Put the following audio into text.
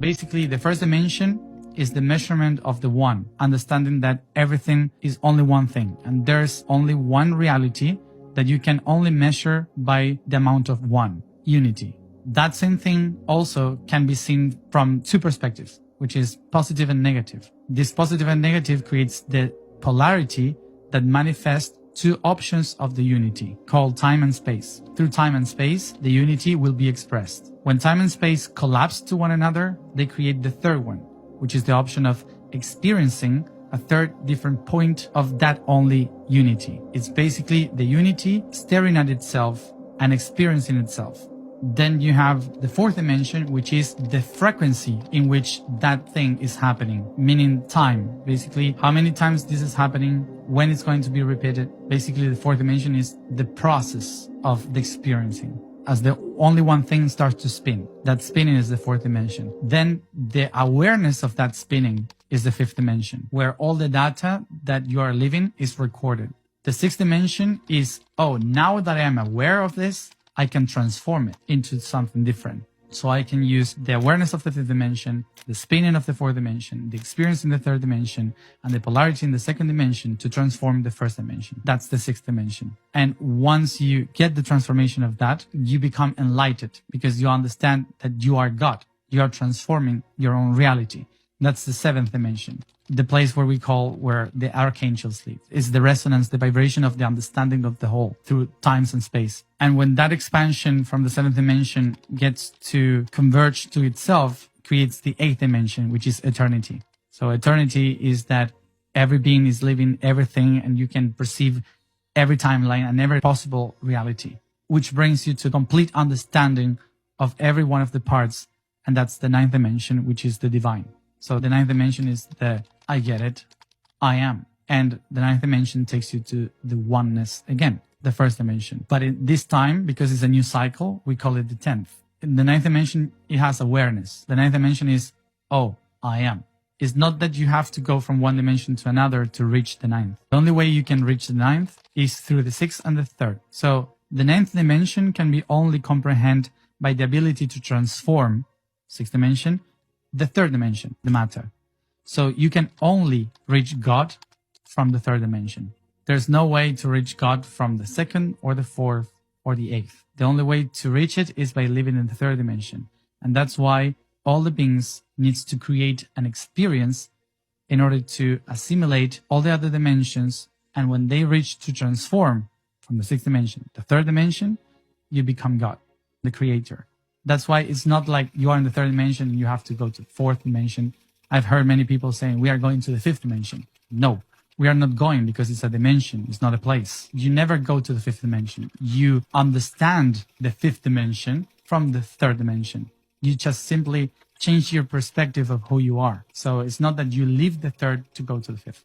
Basically, the first dimension is the measurement of the one, understanding that everything is only one thing and there's only one reality that you can only measure by the amount of one, unity. That same thing also can be seen from two perspectives, which is positive and negative. This positive and negative creates the polarity that manifests two options of the unity, called time and space. Through time and space, the unity will be expressed. When time and space collapse to one another, they create the third one, which is the option of experiencing a third different point of that only unity. It's basically the unity staring at itself and experiencing itself. Then you have the fourth dimension, which is the frequency in which that thing is happening, meaning time. Basically, how many times this is happening, when it's going to be repeated. Basically, the fourth dimension is the process of the experiencing. As the only one thing starts to spin, that spinning is the fourth dimension. Then the awareness of that spinning is the fifth dimension, where all the data that you are living is recorded. The sixth dimension is, oh, now that I am aware of this, I can transform it into something different. So I can use the awareness of the fifth dimension, the spinning of the fourth dimension, the experience in the third dimension, and the polarity in the second dimension to transform the first dimension. That's the sixth dimension. And once you get the transformation of that, you become enlightened because you understand that you are God. You are transforming your own reality. That's the seventh dimension. The place where the archangels live is the resonance, the vibration of the understanding of the whole through times and space. And when that expansion from the seventh dimension gets to converge to itself, creates the eighth dimension, which is eternity. So eternity is that every being is living everything and you can perceive every timeline and every possible reality, which brings you to complete understanding of every one of the parts. And that's the ninth dimension, which is the divine. So the ninth dimension is the I get it, I am. And the ninth dimension takes you to the oneness again, the first dimension. But in this time, because it's a new cycle, we call it the 10th. In the ninth dimension, it has awareness. The ninth dimension is, oh, I am. It's not that you have to go from one dimension to another to reach the ninth. The only way you can reach the ninth is through the sixth and the third. So the ninth dimension can be only comprehended by the ability to transform, sixth dimension, the third dimension, the matter. So you can only reach God from the third dimension. There's no way to reach God from the second or the fourth or the eighth. The only way to reach it is by living in the third dimension. And that's why all the beings needs to create an experience in order to assimilate all the other dimensions. And when they reach to transform from the sixth dimension, the third dimension, you become God, the creator. That's why it's not like you are in the third dimension and you have to go to the fourth dimension. I've heard many people saying we are going to the fifth dimension. No, we are not going because it's a dimension. It's not a place. You never go to the fifth dimension. You understand the fifth dimension from the third dimension. You just simply change your perspective of who you are. So it's not that you leave the third to go to the fifth.